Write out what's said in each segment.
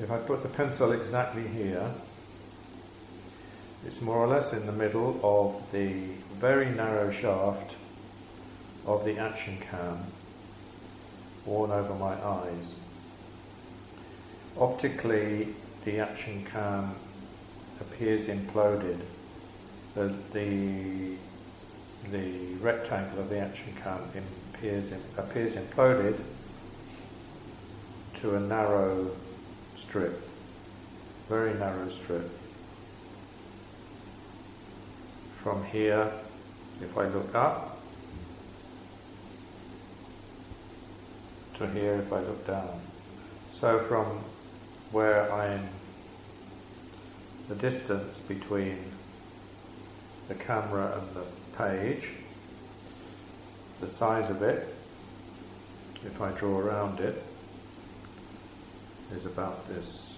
if I put the pencil exactly here, it's more or less in the middle of the very narrow shaft of the action cam worn over my eyes. Optically, the action cam appears imploded. The rectangle of the action cam appears imploded to a narrow strip, very narrow strip. From here, if I look up, to here if I look down. So from where the distance between the camera and the page, the size of it, if I draw around it, is about this.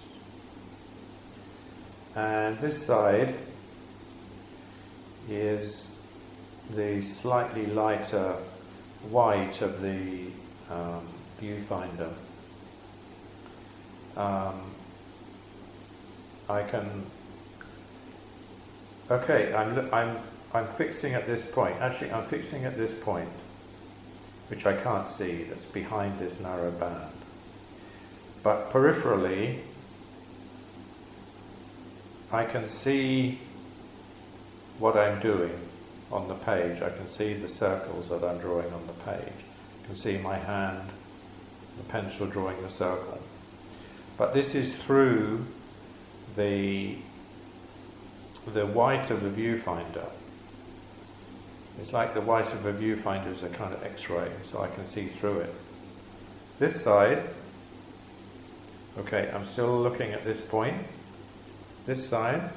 And this side is the slightly lighter white of the viewfinder. I'm fixing at this point. Actually, I'm fixing at this point, which I can't see, that's behind this narrow band. But peripherally, I can see what I'm doing on the page. I can see the circles that I'm drawing on the page. I can see my hand, the pencil drawing the circle. But this is through the white of the viewfinder. It's like the white of a viewfinder is a kind of X-ray, so I can see through it. This side, okay, I'm still looking at this point. This side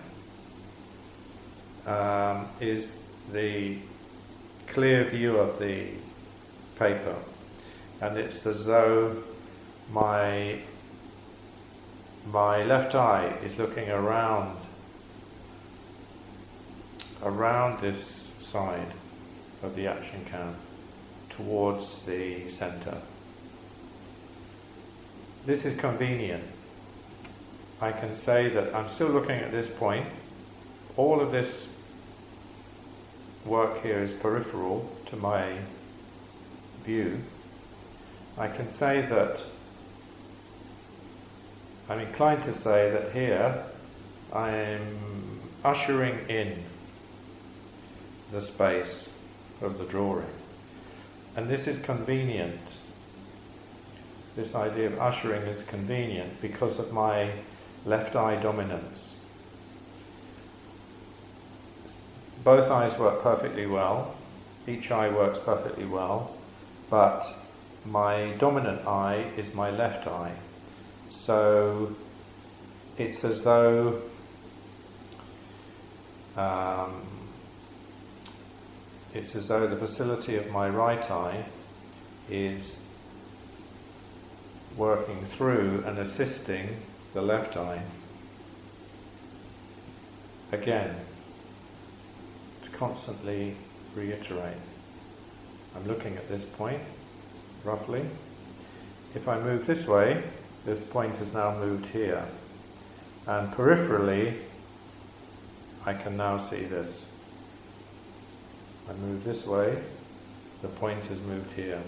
is the clear view of the paper, and it's as though my left eye is looking around this side of the action cam towards the center. This is convenient. I can say that I'm still looking at this point. All of this work here is peripheral to my view. I can say that, I'm inclined to say that here I'm ushering in the space of the drawing. And this is convenient. This idea of ushering is convenient because of my left eye dominance. Both eyes work perfectly well. Each eye works perfectly well. But my dominant eye is my left eye. So it's as though the facility of my right eye is working through and assisting the left eye. Again, to constantly reiterate, I'm looking at this point, roughly. If I move this way, this point has now moved here. And peripherally, I can now see this. I move this way, the point has moved here.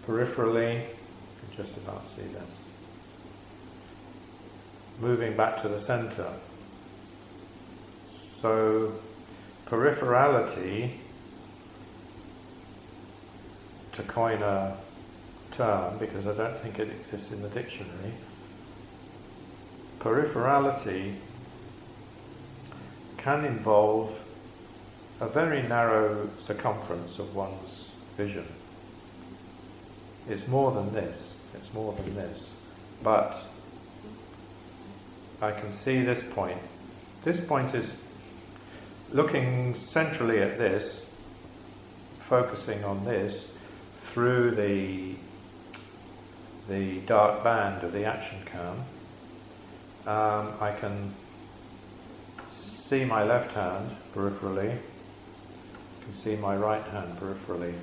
Peripherally, you can just about see this. Moving back to the center. So, peripherality, to coin a term, because I don't think it exists in the dictionary, peripherality can involve a very narrow circumference of one's vision. It's more than this, but I can see this point. This point is looking centrally at this, focusing on this, through the dark band of the action cam. I can see my left hand peripherally, I can see my right hand peripherally,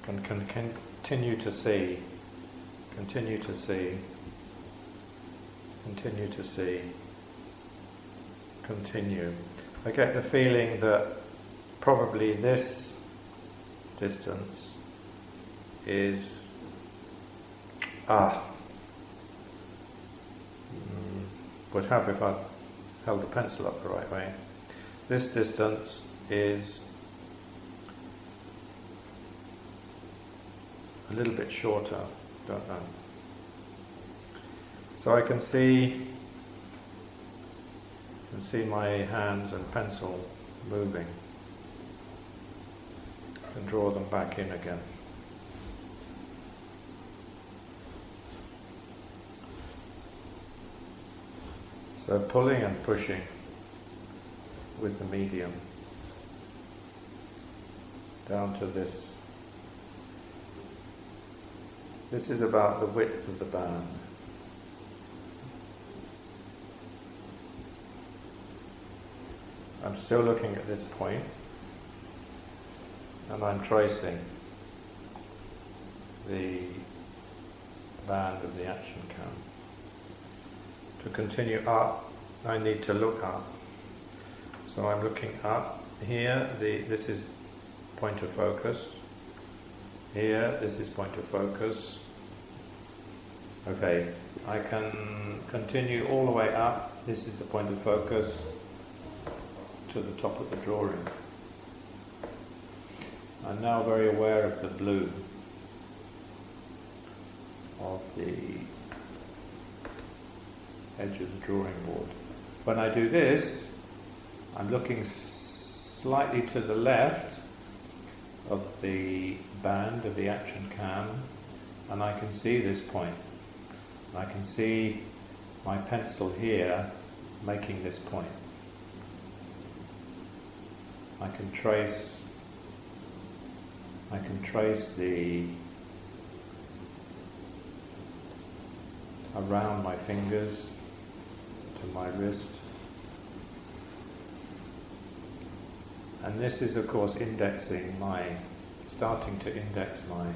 can continue to see continue to see, continue to see, continue. I get the feeling that probably this distance is would have if I held the pencil up the right way. This distance is a little bit shorter, don't know. So I can see my hands and pencil moving. I can draw them back in again. So pulling and pushing with the medium down to this. This is about the width of the band. I'm still looking at this point, and I'm tracing the band of the action cam. To continue up, I need to look up. So I'm looking up. Here, this is point of focus. Here, this is point of focus. Okay, I can continue all the way up. This is the point of focus to the top of the drawing. I'm now very aware of the blue of the edge of the drawing board. When I do this, I'm looking slightly to the left of the band of the action cam, and I can see this point. I can see my pencil here making this point. I can trace the around my fingers to my wrist, and this is of course starting to index my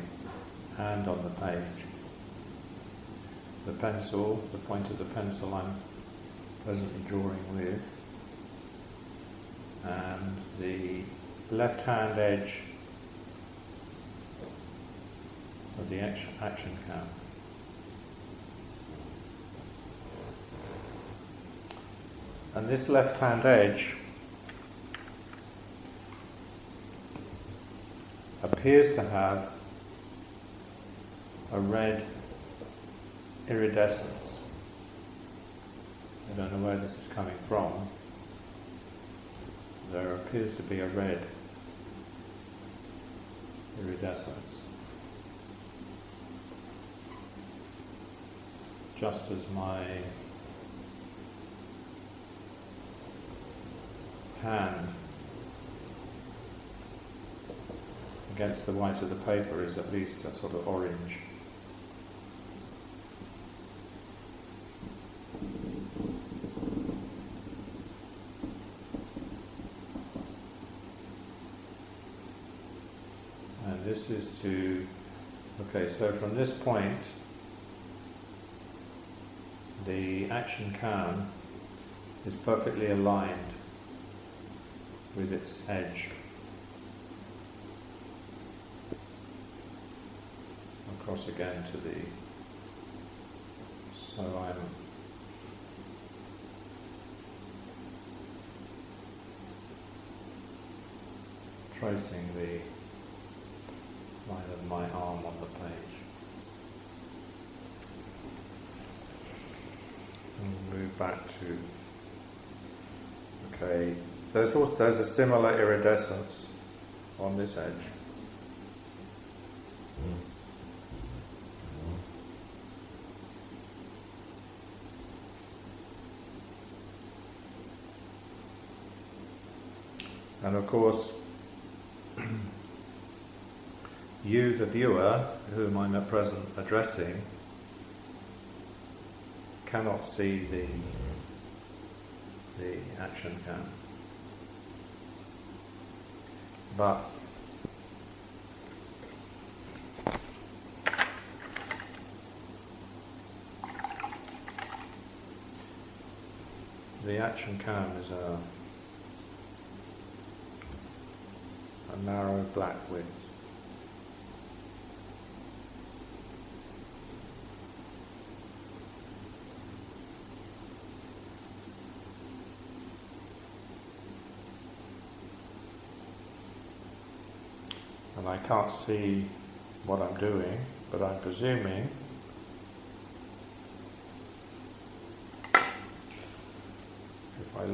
hand on the page. The pencil, the point of the pencil I'm presently drawing with, and the left hand edge of the action cam. And this left hand edge appears to have a red iridescence. I don't know where this is coming from. There appears to be a red iridescence, just as my hand against the white of the paper is at least a sort of orange. And this is so from this point, the action cam is perfectly aligned with its edge across again to so I'm tracing the line of my arm on the page. And move back to, okay, there's a similar iridescence on this edge. And of course, you, the viewer, whom I'm at present addressing, cannot see the action cam. But the action cam is a narrow black width. And I can't see what I'm doing, but I'm presuming if I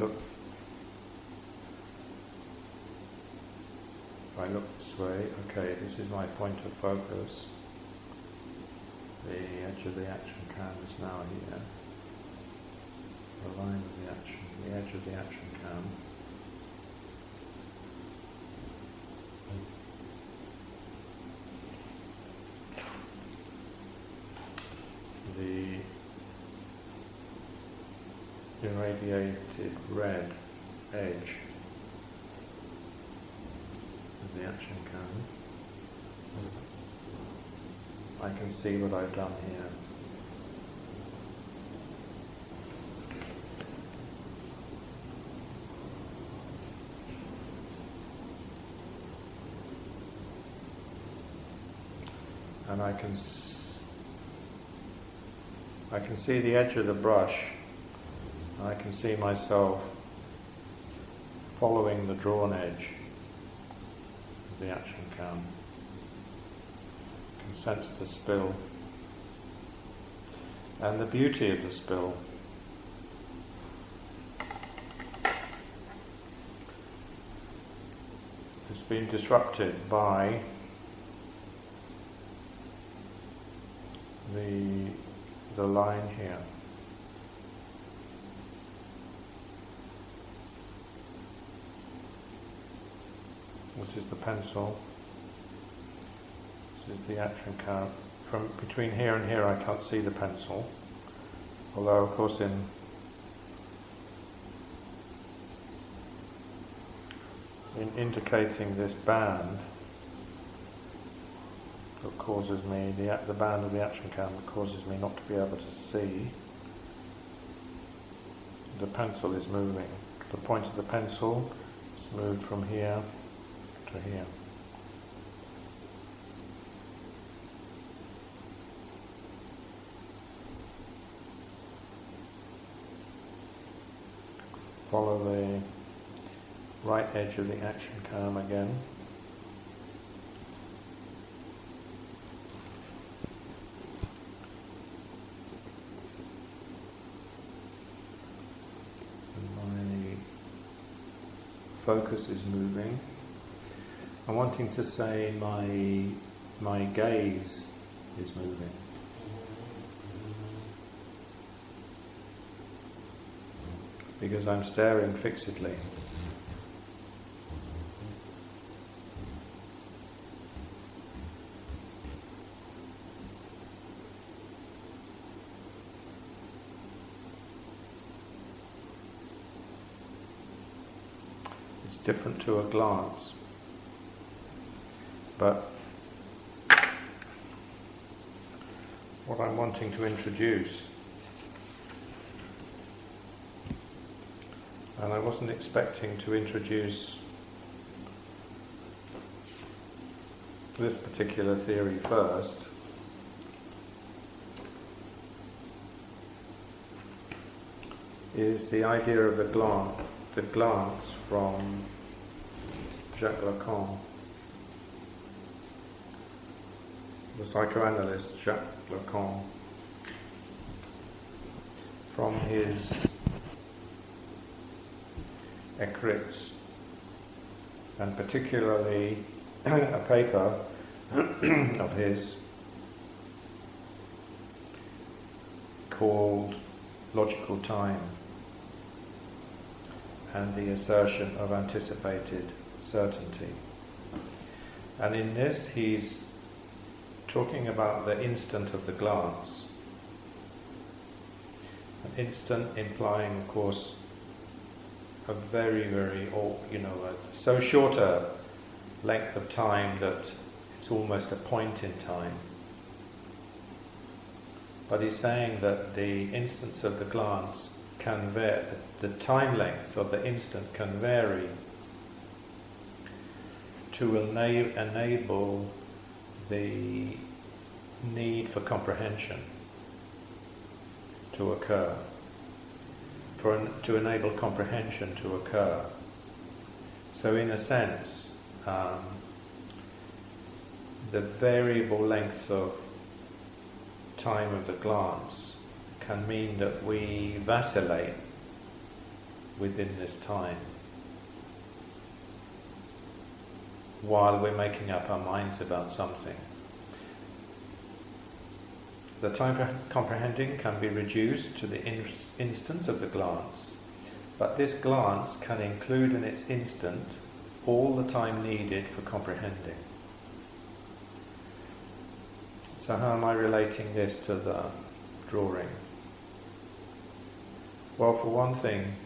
look this way, okay, this is my point of focus. The edge of the action cam is now here. The line of the action, the edge of the action cam. The irradiated red edge of the action cam. I can see what I've done here. And I can see the edge of the brush, and I can see myself following the drawn edge of the action cam. I can sense the spill and the beauty of the spill. It's been disrupted by the line here. This is the pencil. This is the action cam. From between here and here I can't see the pencil, although of course in indicating this band that causes me, the band of the action cam that causes me not to be able to see, the pencil is moving. The point of the pencil is moved from here to here. Follow the right edge of the action cam again. Focus is moving. I'm wanting to say my gaze is moving. Because I'm staring fixedly. Different to a glance, but what I'm wanting to introduce, and I wasn't expecting to introduce this particular theory first, is the idea of the glance from Jacques Lacan, the psychoanalyst Jacques Lacan, from his Écrits, and particularly a paper of his called Logical Time and the Assertion of Anticipated Certainty. And in this he's talking about the instant of the glance. An instant implying, of course, a very, very, so short a length of time that it's almost a point in time. But he's saying that the instance of the glance can vary, the time length of the instant can vary to enable the need for comprehension to occur, to enable comprehension to occur. So in a sense, the variable length of time of the glance can mean that we vacillate within this time while we're making up our minds about something. The time for comprehending can be reduced to the instant of the glance, but this glance can include in its instant all the time needed for comprehending. So how am I relating this to the drawing? Well, for one thing,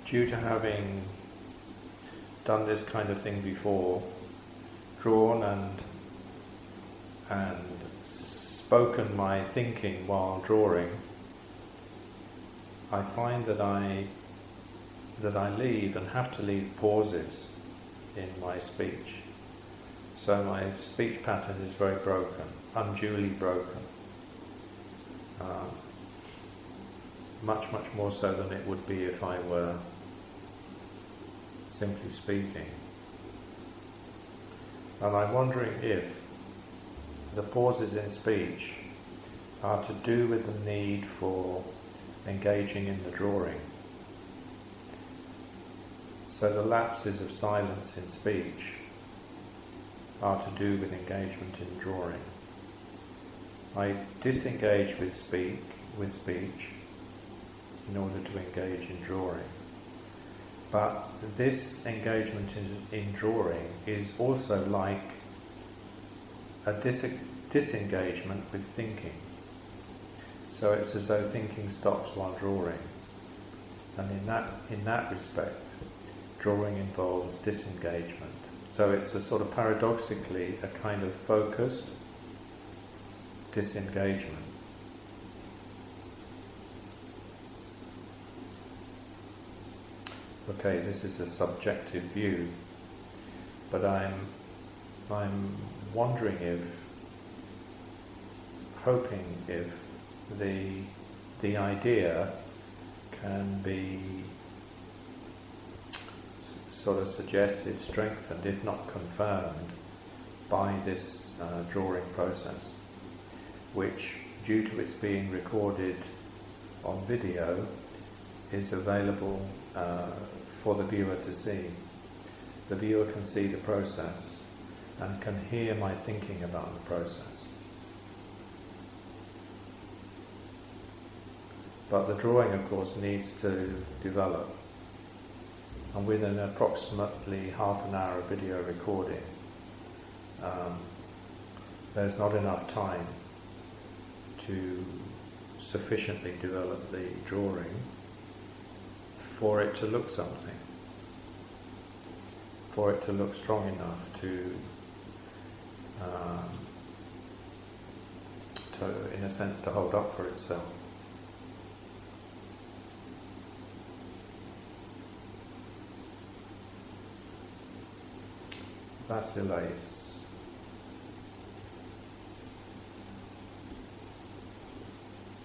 due to having done this kind of thing before, drawn and spoken my thinking while drawing, I find that I leave and have to leave pauses in my speech. So my speech pattern is very broken, unduly broken. Much more so than it would be if I were simply speaking. And I'm wondering if the pauses in speech are to do with the need for engaging in the drawing. So the lapses of silence in speech are to do with engagement in drawing. I disengage with speech in order to engage in drawing. But this engagement in drawing is also like a disengagement with thinking. So it's as though thinking stops while drawing. And in that respect, drawing involves disengagement. So it's a sort of paradoxically a kind of focused disengagement. Okay, this is a subjective view, but I'm wondering hoping if the idea can be sort of suggested, strengthened, if not confirmed, by this drawing process, which, due to its being recorded on video, is available for the viewer to see. The viewer can see the process and can hear my thinking about the process. But the drawing, of course, needs to develop. And within approximately half an hour of video recording, there's not enough time to sufficiently develop the drawing for it to look something, for it to look strong enough to in a sense, to hold up for itself. Vacillates.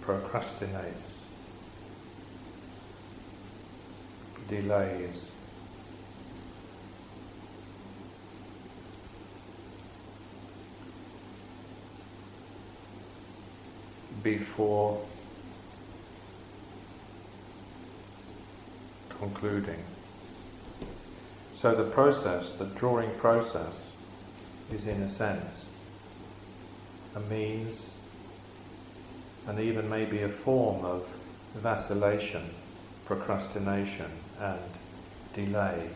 Procrastinates. Delays. Before concluding. So the process, the drawing process, is in a sense a means and even maybe a form of vacillation, procrastination and delay.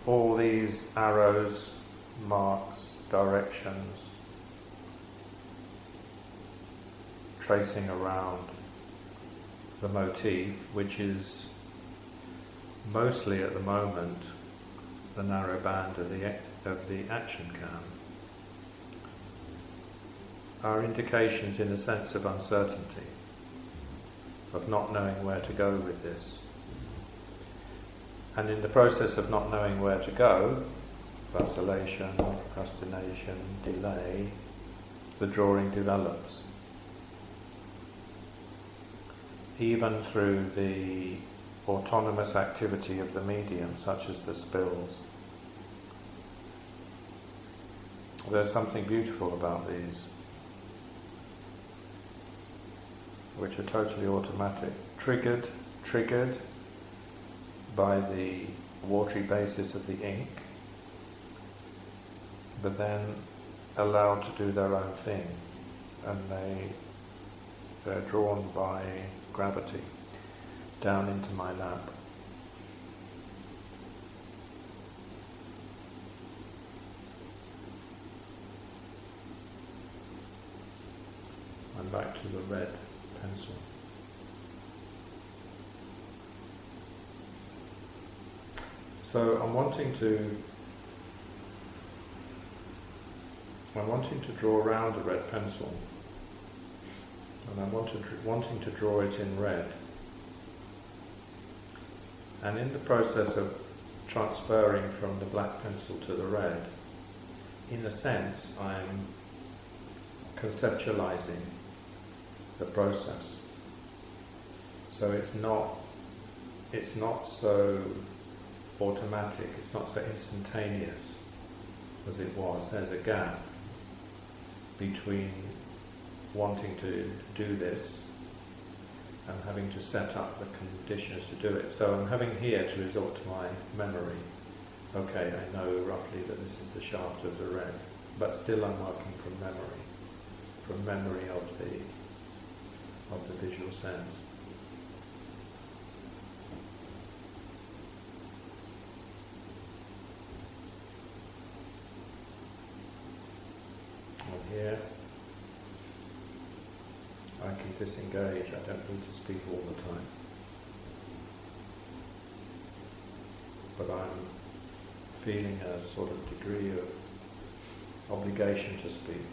All these arrows, marks, directions, tracing around the motif, which is mostly at the moment the narrow band of the of the action cam are indications in a sense of uncertainty, of not knowing where to go with this. And in the process of not knowing where to go, vacillation, procrastination, delay, the drawing develops. Even through the autonomous activity of the medium, such as the spills. There's something beautiful about these, which are totally automatic, triggered by the watery basis of the ink, but then allowed to do their own thing, and they're drawn by gravity down into my lap. I'm back to the red pencil. So I'm wanting to draw around a red pencil, and I'm wanting to draw it in red. And in the process of transferring from the black pencil to the red, in a sense, I'm conceptualizing the process. So it's not so automatic, it's not so instantaneous as it was. There's a gap between wanting to do this and having to set up the conditions to do it. So I'm having here to resort to my memory. Okay, I know roughly that this is the shaft of the red, but still I'm working from memory of the visual sense. And here I can disengage, I don't need to speak all the time. But I'm feeling a sort of degree of obligation to speak.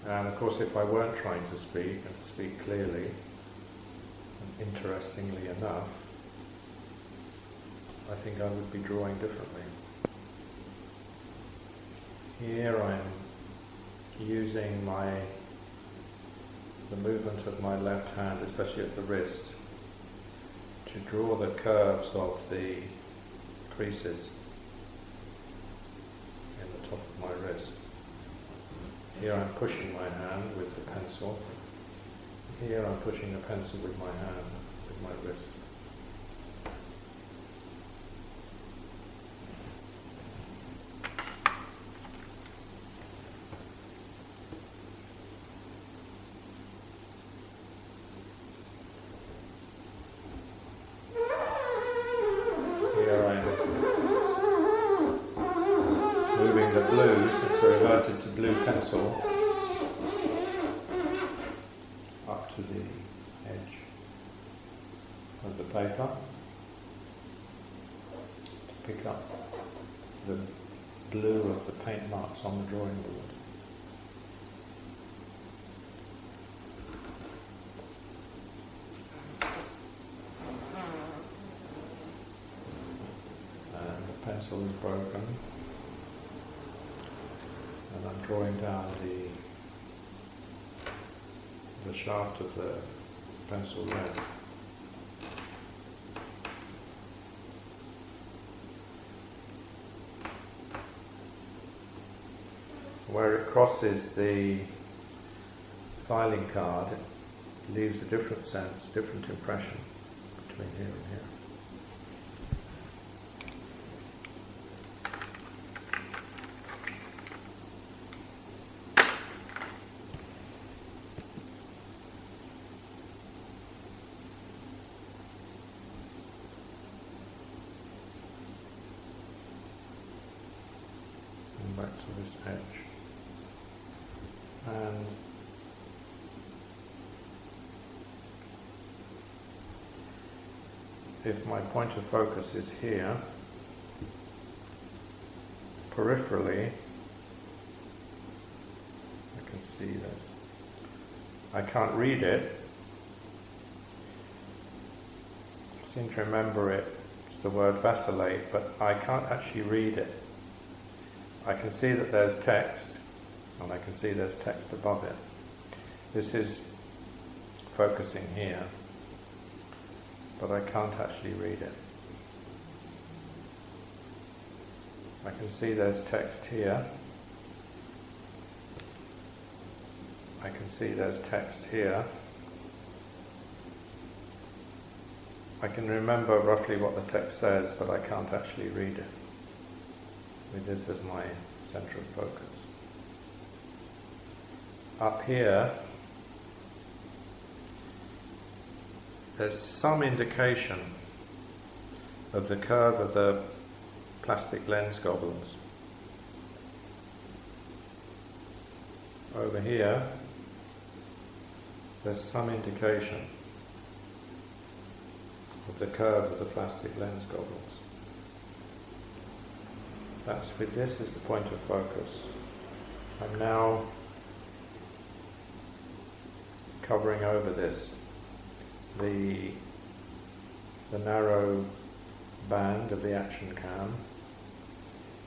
And of course, if I weren't trying to speak, and to speak clearly, and interestingly enough, I think I would be drawing differently. Here I'm using the movement of my left hand, especially at the wrist, to draw the curves of the creases in the top of my wrist. Here I'm pushing my hand with the pencil. Here I'm pushing the pencil with my hand, with my wrist. Here I'm moving the blue, since we're reverted to blue pencil, up to the edge of the paper to pick up the blue of the paint marks on the drawing board. And the pencil is broken. And I'm drawing down the shaft of the pencil red. Where it crosses the filing card, it leaves a different sense, different impression between here and here. Back to this edge, and if my point of focus is here, peripherally, I can see this. I can't read it. I seem to remember it's the word vacillate, but I can't actually read it. I can see that there's text, and I can see there's text above it. This is focusing here, but I can't actually read it. I can see there's text here. I can see there's text here. I can remember roughly what the text says, but I can't actually read it. This is my center of focus. Up here, there's some indication of the curve of the plastic lens goggles. Over here, there's some indication of the curve of the plastic lens goggles. That's with this as the point of focus. I'm now covering over this. The narrow band of the action cam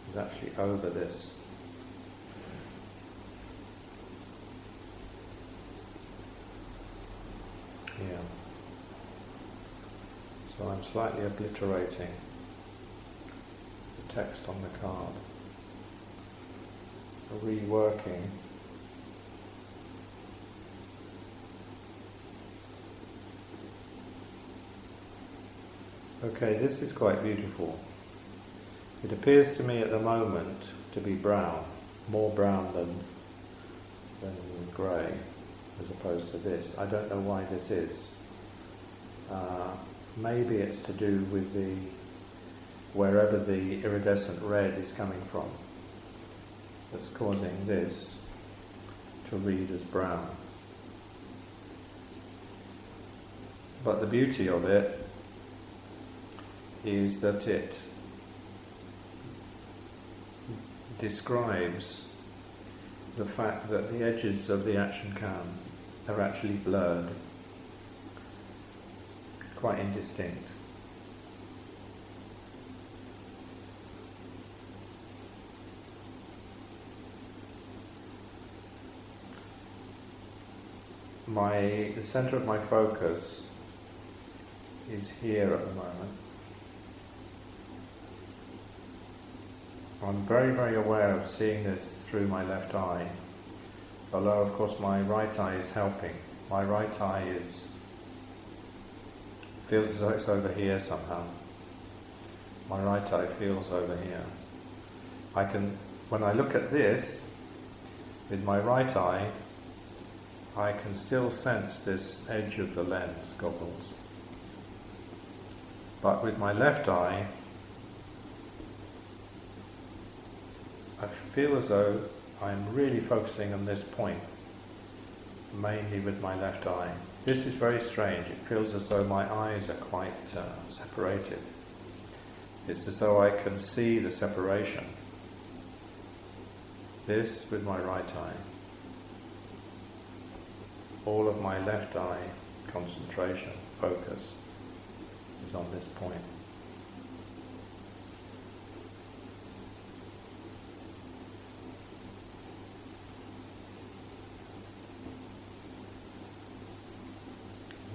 is actually over this. Here. So I'm slightly obliterating the text on the card, reworking Okay, this is quite beautiful. It appears to me at the moment to be brown, more brown than grey, as opposed to this. I don't know why this is. Maybe it's to do with wherever the iridescent red is coming from, that's causing this to read as brown. But the beauty of it is that it describes the fact that the edges of the action cam are actually blurred, quite indistinct. The centre of my focus is here at the moment. I'm very, very aware of seeing this through my left eye, although of course my right eye is helping. My right eye feels as though it's over here somehow. My right eye feels over here. When I look at this with my right eye, I can still sense this edge of the lens goggles. But with my left eye, I feel as though I'm really focusing on this point, mainly with my left eye. This is very strange. It feels as though my eyes are quite separated. It's as though I can see the separation. This with my right eye. All of my left eye concentration, focus, is on this point.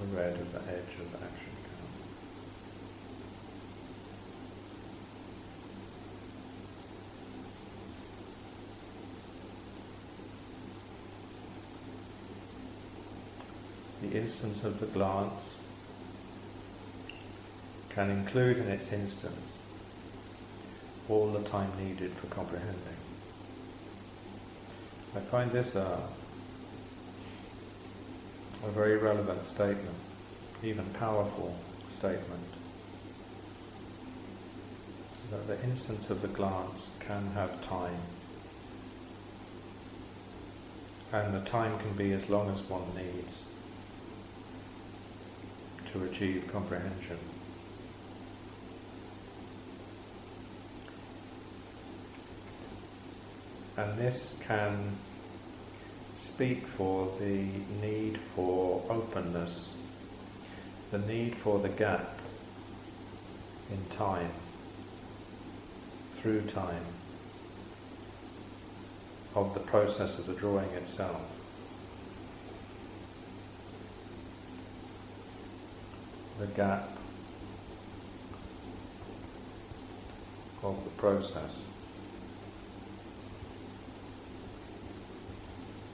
The red of the edge of the action cam. The instance of the glance can include in its instance all the time needed for comprehending. I find this a very relevant statement, even powerful statement, that the instance of the glance can have time, and the time can be as long as one needs to achieve comprehension. And this can speak for the need for openness, the need for the gap in time, through time, of the process of the drawing itself. The gap of the process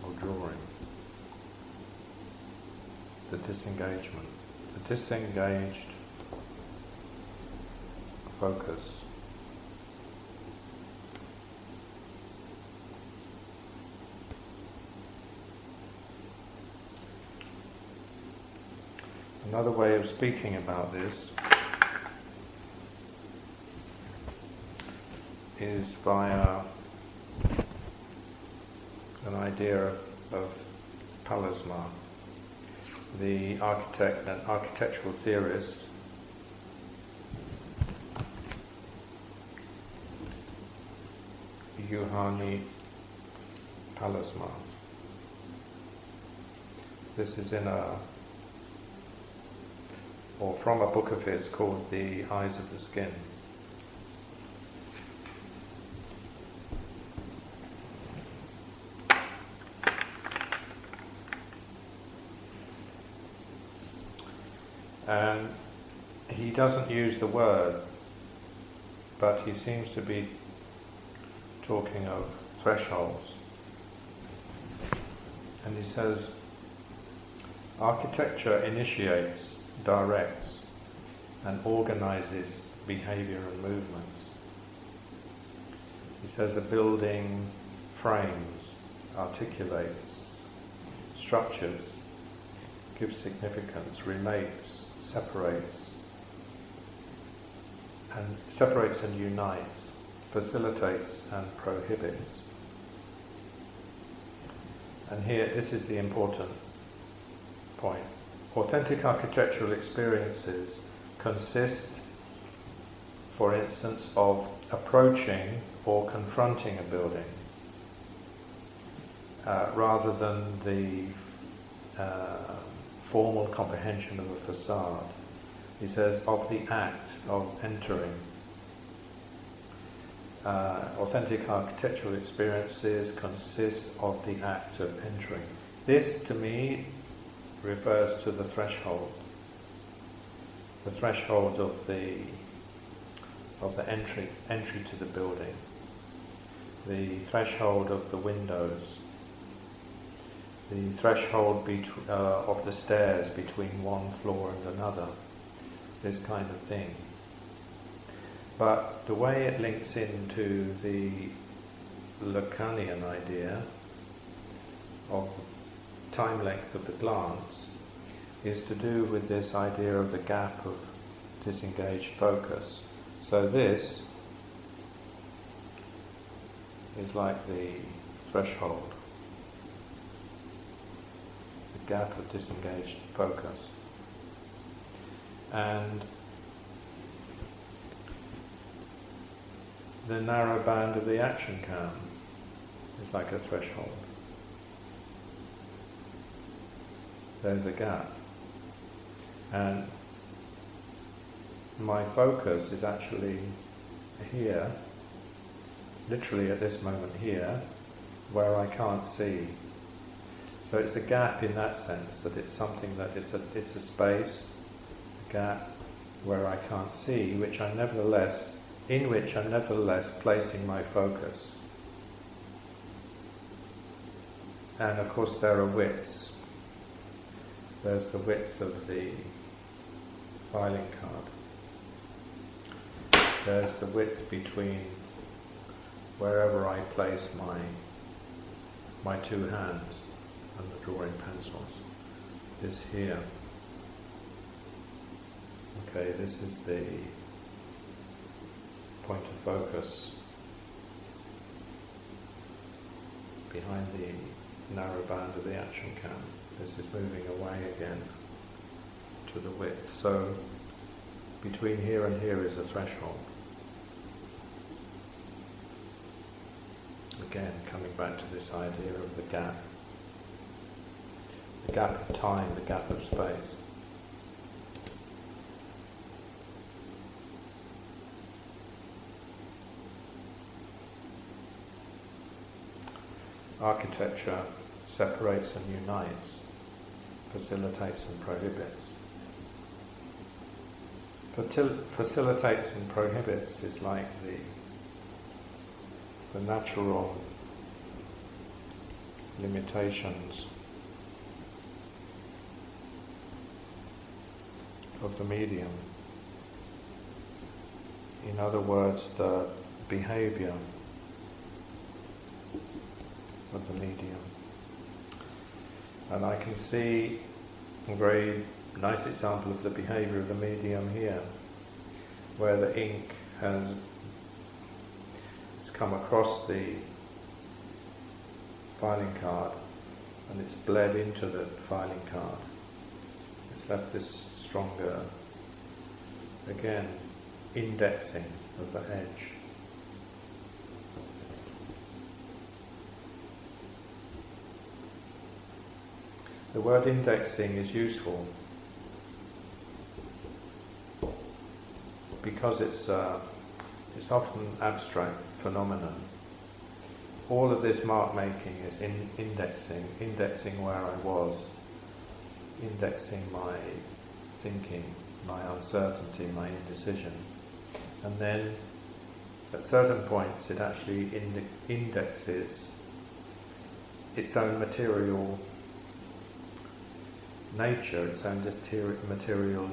of drawing. The disengagement, the disengaged focus. Another way of speaking about this is via an idea of plasma. The architect and architectural theorist Juhani Pallasmaa. This is from a book of his called The Eyes of the Skin. And he doesn't use the word, but he seems to be talking of thresholds. And he says, architecture initiates, directs, and organizes behavior and movements. He says a building frames, articulates, structures, gives significance, relates, separates and unites, facilitates and prohibits. And here, this is the important point. Authentic architectural experiences consist, for instance, of approaching or confronting a building, rather than the formal comprehension of a facade. He says, of the act of entering. Authentic architectural experiences consist of the act of entering. This, to me, refers to the threshold of the entry to the building, the threshold of the windows, the threshold of the stairs between one floor and another, this kind of thing. But the way it links into the Lacanian idea of time length of the glance is to do with this idea of the gap of disengaged focus. So this is like the threshold, the gap of disengaged focus. And the narrow band of the action cam is like a threshold. There's a gap. And my focus is actually here, literally at this moment here, where I can't see. So it's a gap in that sense, that it's something that it's a space, a gap where I can't see, in which I'm nevertheless placing my focus. And of course there are widths. There's the width of the filing card. There's the width between wherever I place my two hands and the drawing pencils is here. Okay, this is the point of focus behind the narrow band of the action cam. This is moving away again to the width. So between here and here is a threshold. again, coming back to this idea of the gap of time, the gap of space. Architecture separates and unites, facilitates and prohibits. Facilitates and prohibits is like the natural limitations of the medium. In other words, the behavior of the medium. And I can see a very nice example of the behavior of the medium here, where the ink has come across the filing card and it's bled into the filing card. It's left this stronger, again, indexing of the edge. The word indexing is useful because it's often abstract phenomenon. All of this mark making is indexing where I was, indexing my thinking, my uncertainty, my indecision. And then at certain points it actually indexes its own material nature, its own material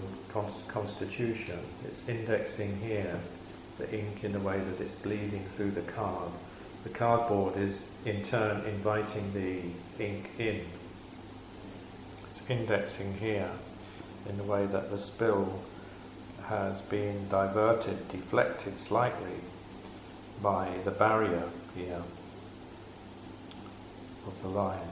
constitution. It's indexing here the ink in the way that it's bleeding through the card. The cardboard is in turn inviting the ink in. It's indexing here in the way that the spill has been diverted, deflected slightly by the barrier here of the line.